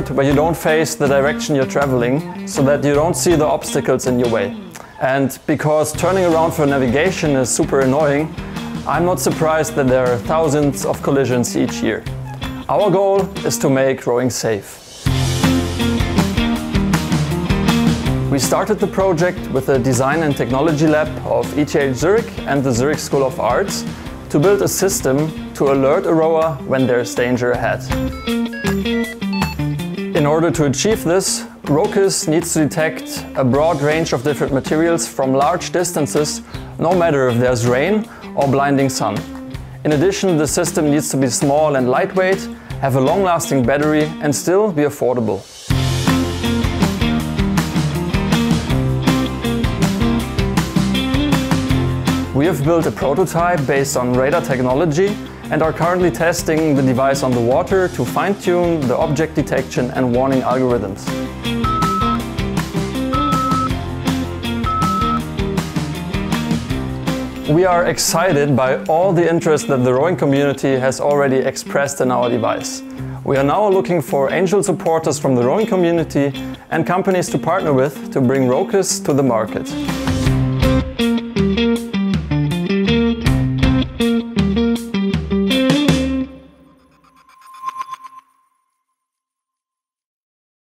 point where you don't face the direction you're traveling, so that you don't see the obstacles in your way. And because turning around for navigation is super annoying, I'm not surprised that there are thousands of collisions each year. Our goal is to make rowing safe. We started the project with the Design and Technology Lab of ETH Zurich and the Zurich School of Arts to build a system to alert a rower when there's danger ahead. In order to achieve this, Rowcus needs to detect a broad range of different materials from large distances, no matter if there's rain or blinding sun. In addition, the system needs to be small and lightweight, have a long-lasting battery and still be affordable. We have built a prototype based on radar technology and are currently testing the device on the water to fine-tune the object detection and warning algorithms. We are excited by all the interest that the rowing community has already expressed in our device. We are now looking for angel supporters from the rowing community and companies to partner with to bring Rowcus to the market.